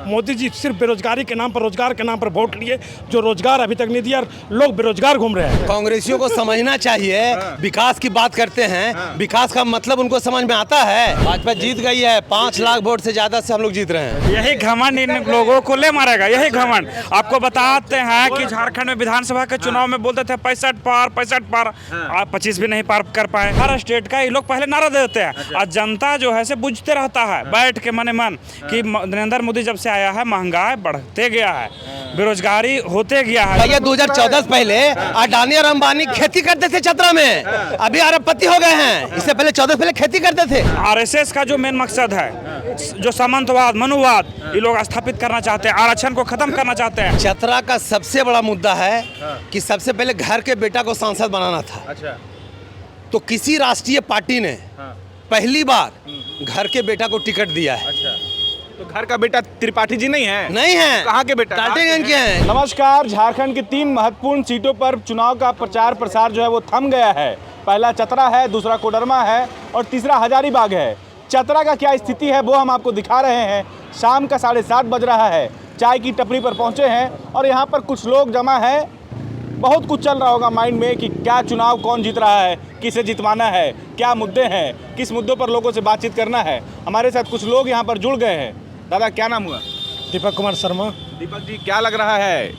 मोदी जी सिर्फ बेरोजगारी के नाम पर, रोजगार के नाम पर वोट लिए, जो रोजगार अभी तक नहीं दिया, लोग बेरोजगार घूम रहे हैं। कांग्रेसियों को समझना चाहिए, विकास की बात करते हैं, विकास का मतलब उनको समझ में आता है। भाजपा जीत गई है, 5 लाख वोट से ज्यादा से हम लोग जीत रहे हैं। यही घमंड इन लोगों को ले मारेगा, यही घमंड। आपको बताते हैं कि झारखंड में विधानसभा के चुनाव में बोलते थे 65 पार, आप 25 भी नहीं पार कर पाए। हर स्टेट का ये लोग पहले नारा देते हैं और जनता जो है से बुझते रहता है बैठ के मने मन कि नरेंद्र मोदी जब से आया है महंगाई बढ़ते गया है, बेरोजगारी होते गया है। भैया 2014 से पहले अडानी और अंबानी खेती करते थे चतरा में, अभी अरबपति हो गए हैं। इससे पहले 14 पहले खेती करते थे। आरएसएस का जो मेन मकसद है, जो सामंतवाद, मनुवाद, ये लोग स्थापित करना चाहते हैं, आरक्षण को खत्म करना चाहते हैं। चतरा का सबसे बड़ा मुद्दा है कि सबसे पहले घर के बेटा को सांसद बनाना था। अच्छा। तो किसी राष्ट्रीय पार्टी ने पहली बार घर के बेटा को टिकट दिया है। अच्छा, तो घर का बेटा त्रिपाठी जी नहीं है? नहीं है। कहाँ के बेटा? टाटीगंज के हैं। नमस्कार। झारखंड की 3 महत्वपूर्ण सीटों पर चुनाव का प्रचार प्रसार जो है वो थम गया है। पहला चतरा है, दूसरा कोडरमा है और तीसरा हजारीबाग है। चतरा का क्या स्थिति है वो हम आपको दिखा रहे हैं। शाम का 7:30 बज रहा है, चाय की टपरी पर पहुंचे हैं और यहाँ पर कुछ लोग जमा है। बहुत कुछ चल रहा होगा माइंड में कि क्या चुनाव कौन जीत रहा है, किसे जितवाना है, क्या मुद्दे हैं, किस मुद्दों पर लोगों से बातचीत करना है। हमारे साथ कुछ लोग यहाँ पर जुड़ गए हैं। दादा क्या नाम हुआ? दीपक कुमार शर्मा। दीपक जी, क्या लग रहा है,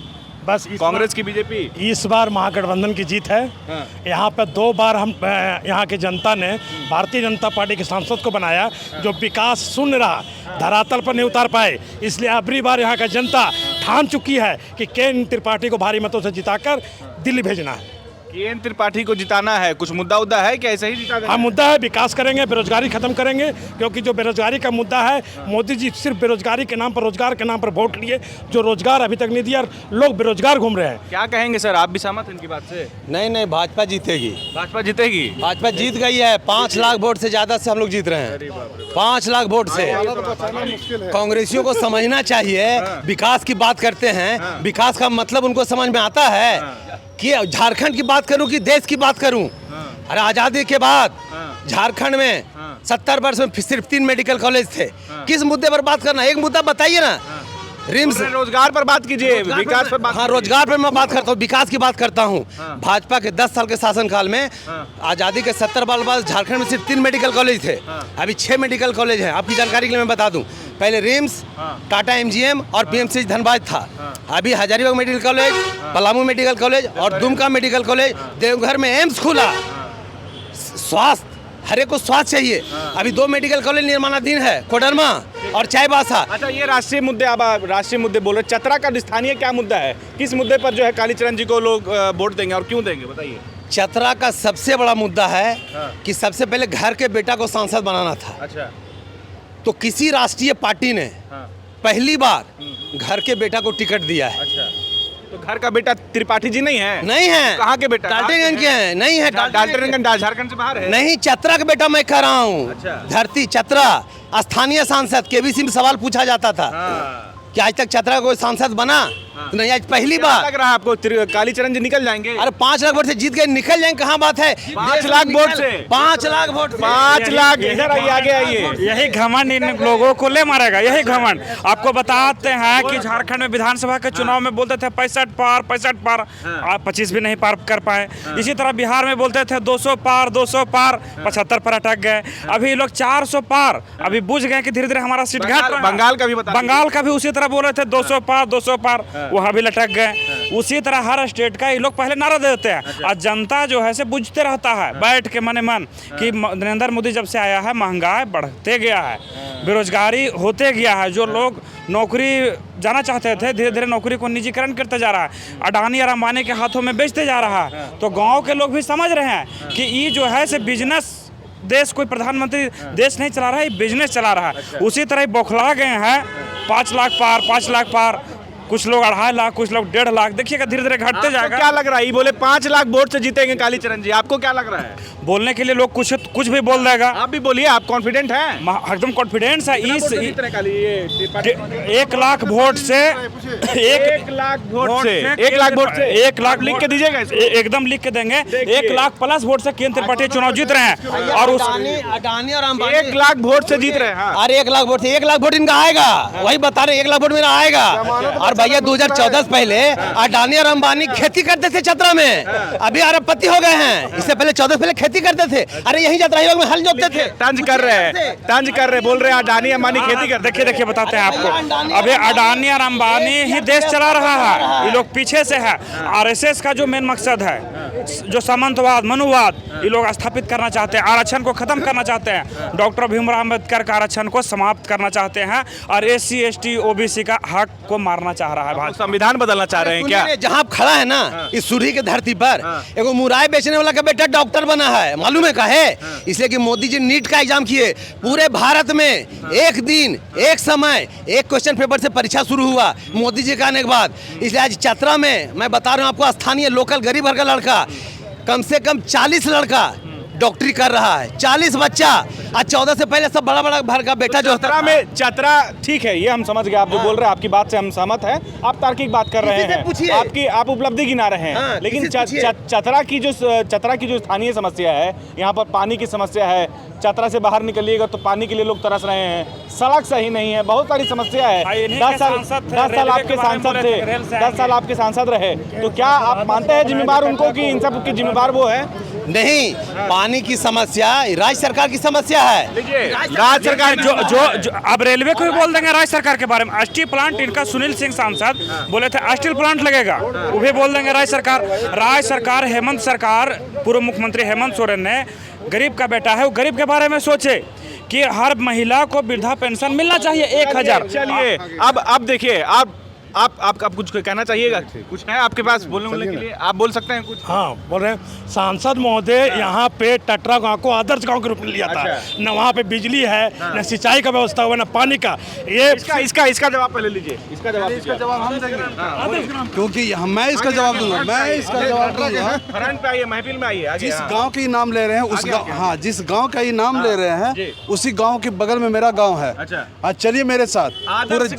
बस कांग्रेस की बीजेपी? इस बार महागठबंधन की जीत है। यहाँ पे 2 बार हम यहाँ की जनता ने भारतीय जनता पार्टी के सांसद को बनाया, जो विकास शून्य रहा, धरातल पर नहीं उतार पाए। इसलिए अगली बार यहाँ का जनता ठान चुकी है कि केन त्रिपाठी को भारी मतों से जिताकर दिल्ली भेजना है। केन त्रिपाठी को जिताना है, कुछ मुद्दा है कि ऐसे ही जिता देना? हाँ, मुद्दा है, विकास करेंगे, बेरोजगारी खत्म करेंगे, क्योंकि जो बेरोजगारी का मुद्दा है, मोदी जी सिर्फ बेरोजगारी के नाम पर, रोजगार के नाम पर वोट लिए, जो रोजगार अभी तक नहीं दिया, लोग बेरोजगार घूम रहे हैं। क्या कहेंगे सर, आप भी सहमत हैं इनकी बात से? नहीं, भाजपा जीतेगी। भाजपा जीतेगी? भाजपा जीत गई है, 5 लाख वोट से ज्यादा से हम लोग जीत रहे हैं। 5 लाख वोट से। कांग्रेसियों को समझना चाहिए, विकास की बात करते हैं, विकास का मतलब उनको समझ में आता है कि झारखंड की बात करूं कि देश की बात करूं। अरे आजादी के बाद झारखंड में 70 वर्ष में सिर्फ 3 मेडिकल कॉलेज थे। किस मुद्दे पर बात करना, एक मुद्दा बताइए ना। रिम्स, रोजगार पर बात कीजिए, विकास पर बात। हाँ, रोजगार पर मैं बात करता हूँ, विकास की बात करता हूँ। भाजपा के 10 साल के शासनकाल में आजादी के 70 साल बाद झारखंड में सिर्फ 3 मेडिकल कॉलेज थे, अभी 6 मेडिकल कॉलेज हैं। आपकी जानकारी के लिए मैं बता दूं, पहले रिम्स, टाटा एमजीएम और पीएमसी धनबाद था। अभी Hazaribagh medical college, Palamu medical college और दुमका मेडिकल कॉलेज, देवघर में एम्स खुला। स्वास्थ्य, हर एक को स्वास्थ्य चाहिए। अभी 2 मेडिकल कॉलेज निर्माणाधीन है, कोडरमा और चाईबासा। अच्छा, ये राष्ट्रीय मुद्दे, अब राष्ट्रीय मुद्दे बोल रहे, चतरा का स्थानीय क्या मुद्दा है? किस मुद्दे पर जो है कालीचरण जी को लोग वोट देंगे और क्यों देंगे, बताइए। चतरा का सबसे बड़ा मुद्दा है कि सबसे पहले घर के बेटा को सांसद बनाना था। अच्छा। तो किसी राष्ट्रीय पार्टी ने पहली बार घर के बेटा को टिकट दिया है। अच्छा, तो घर का बेटा त्रिपाठी जी नहीं है? नहीं है। कहाँ के बेटा? टाटीगंज के हैं। नहीं है, टाटीगंज झारखंड से बाहर है? नहीं, चतरा का बेटा मैं कह रहा हूँ। अच्छा। धरती चतरा, स्थानीय सांसद केबीसी में सवाल पूछा जाता था कि आज तक चतरा कोई सांसद बना? तो नहीं, आज पहली बार। लग रहा है आपको कालीचरण जी निकल जाएंगे? अरे 5 लाख वोट से जीत गए, निकल जाएंगे, कहाँ बात है? 5 लाख वोट से? 5 लाख वोट, 5 लाख। इधर आइए, आगे आइए। यही घमंड इन लोगों को ले मारेगा, यही घमंड। आपको बताते हैं कि झारखंड में विधानसभा के चुनाव में बोलते थे 65 पार, आप 25 भी नहीं पार कर पाए। इसी तरह बिहार में बोलते थे 200 पार, 75 पर अटक गए। अभी लोग 400 पार, अभी बुझ गए कि धीरे धीरे हमारा सीट घट। बंगाल का भी बता, बंगाल का भी उसी तरह बोल रहे थे 200 पार, वहाँ भी लटक गए। उसी तरह हर स्टेट का ये लोग पहले नारा देते हैं और जनता जो है से बुझते रहता है बैठ के मने मन कि नरेंद्र मोदी जब से आया है महंगाई बढ़ते गया है, बेरोजगारी होते गया है। जो लोग नौकरी जाना चाहते थे, धीरे धीरे नौकरी को निजीकरण करते जा रहा है, अडानी और अंबानी के हाथों में बेचते जा रहा है। तो गाँव के लोग भी समझ रहे हैं कि ये जो है से बिजनेस, देश कोई प्रधानमंत्री देश नहीं चला रहा है, बिजनेस चला रहा है। उसी तरह बौखला गए हैं 5 लाख पार, कुछ लोग 2.5 लाख, कुछ लोग 1.5 लाख। देखिएगा धीरे धीरे घटते आपको जाएगा। क्या लग रहा है? ये बोले 5 लाख वोट से जीतेंगे कालीचरण जी, आपको क्या लग रहा है? बोलने के लिए लोग कुछ भी बोल देगा। आप भी बोलिए, आप कॉन्फिडेंट हैं? एकदम कॉन्फिडेंस है। इस 1 लाख वोट से 1 लाख वोट से 1 लाख वोट से 1 लाख लिख के दीजिएगा इसको। एकदम लिख के देंगे। 1 लाख प्लस वोट से केंद्र त्रिपाठी चुनाव जीत रहे हैं और उस अडानी और अंबानी 1 लाख वोट से जीत रहे हैं। हाँ। अरे 1 लाख वोट से 1 लाख वोट इनका आएगा, वही बता रहे 1 लाख वोट मेरा आएगा। और भैया 2014 से पहले अडानी और अंबानी खेती करते थे चतरा में, अभी अरबपति हो गए हैं। इससे पहले 14 पहले खेती करते थे। अरे यही चतरा में हल जोतते थे। तंज कर रहे हैं, तंज कर रहे, बोल रहे हैं अडानी अंबानी खेती कर। देखिए बताते हैं आपको। अभी अडानी और अंबानी ही देश चला रहा है, ये लोग पीछे से है। आरएसएस का जो मेन मकसद है, जो सामंतवाद, मनुवाद, ये लोग स्थापित करना चाहते हैं, आरक्षण को खत्म करना चाहते हैं। डॉक्टर भीमराव अंबेडकर का आरक्षण को समाप्त करना चाहते हैं और SC ST OBC का हक को मारना चाह रहा है। भाजपा संविधान बदलना चाह रहे हैं क्या? जहाँ आप खड़ा है ना, इस सूर्य की धरती पर एगो मुराई बेचने वाला का बेटा डॉक्टर बना है, मालूम है काहे? इसलिए कि मोदी जी नीट का एग्जाम किए। पूरे भारत में एक दिन, एक समय, एक क्वेश्चन पेपर से परीक्षा शुरू हुआ मोदी जी के आने के बाद। इसलिए आज चतरा में मैं बता रहा हूँ आपको, स्थानीय लोकल गरीब घर का लड़का, कम से कम 40 लड़का डॉक्टरी कर रहा है, 40 बच्चा। आज 14 से पहले सब बड़ा बड़ा भर का बेटा जो चतरा में, चतरा ठीक है, ये हम समझ गए, आप जो बोल रहे हैं आपकी बात से हम सहमत हैं। आप तार्किक बात कर रहे हैं, आपकी आप उपलब्धि गिना रहे हैं। लेकिन चतरा की जो स्थानीय समस्या है, यहाँ पर पानी की समस्या है। चतरा से बाहर निकलिएगा तो पानी के लिए लोग तरस रहे हैं, सड़क सही नहीं है, बहुत सारी समस्या है। 10 साल आपके सांसद थे, 10 साल आपके सांसद रहे, तो क्या आप मानते हैं जिम्मेदार उनको कि इन सब की जिम्मेदार वो है? नहीं, पानी की समस्या राज्य सरकार की समस्या है। राज्य सरकार जो अब रेलवे को भी बोल देंगे राज्य सरकार के बारे में। स्टील प्लांट, इनका सुनील सिंह सांसद बोले थे स्टील प्लांट लगेगा, वो भी बोल देंगे राज्य सरकार। हेमंत सरकार, पूर्व मुख्यमंत्री हेमंत सोरेन ने, गरीब का बेटा है, वो गरीब के बारे में सोचे कि हर महिला को वृद्धा पेंशन मिलना चाहिए 1000। चलिए अब देखिए, आप कुछ कहना चाहिएगा? कुछ है आपके पास बोलने के लिए? आप बोल सकते हैं कुछ। हाँ, बोल रहे हैं। सांसद महोदय यहाँ पे टटरा गांव को आदर्श गांव के रूप में लिया था। न वहाँ पे बिजली है, न सिंचाई का व्यवस्था हुआ, न पानी का। ये इसका जवाब पहले लीजिए। इसका जवाब हम देंगे, क्योंकि मैं इसका जवाब दूंगा। फ्रंट पे आइए, महफिल में आइए। जिस गांव का नाम ले रहे हैं उस गांव, हाँ, जिस गांव का ही नाम ले रहे हैं उसी गांव के बगल में मेरा गांव है। अच्छा, आज चलिए मेरे साथ। आदर्श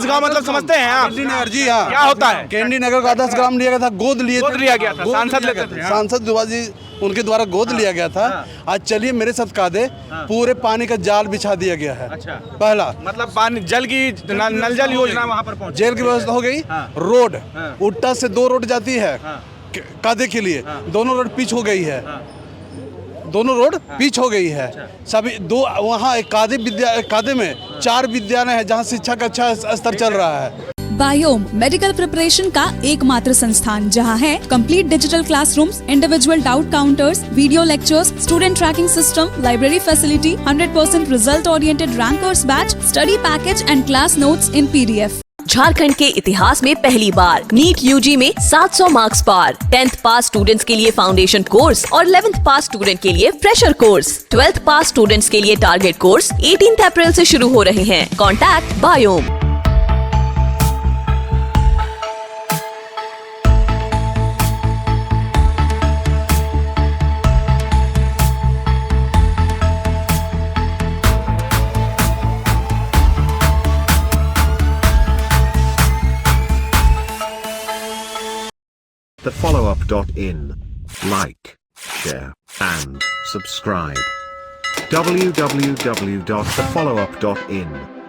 गांव मतलब समझते हैं आप? कैंडी नगर, जी हाँ। क्या होता है? कैंडी नगर का आदर्श ग्राम लिया गया था, गोद लिया गया था, सांसद लेते थे। सांसद जी उनके द्वारा गोद लिया गया था। आज चलिए मेरे साथ कादे, पूरे पानी का जाल बिछा दिया गया है। अच्छा, पहला मतलब पानी, जल की नल जल योजना वहाँ पर पहुँची, जेल की व्यवस्था हो गई। रोड, उट्टा से 2 रोड जाती है कादे के लिए, दोनों रोड पिच हो गई है, दोनों रोड पिच हो गई है। सभी दो वहाँ कादे में 4 विद्यालय है जहाँ शिक्षा का अच्छा स्तर चल रहा है। बायोम मेडिकल प्रिपरेशन का एकमात्र संस्थान जहां है complete digital classrooms, individual doubt counters, video lectures, student tracking system, library facility, 100% result oriented rankers batch, study package and class notes in PDF। Jharkhand के इतिहास में पहली बार नीट UG में 700 मार्क्स पार। 10th पास स्टूडेंट्स के लिए फाउंडेशन कोर्स और 11th पास student के लिए फ्रेशर कोर्स। 12th पास स्टूडेंट्स के लिए टारगेट कोर्स 18 अप्रैल से शुरू हो रहे हैं। Contact biome. thefollowup.in. Like, share, and subscribe. www.thefollowup.in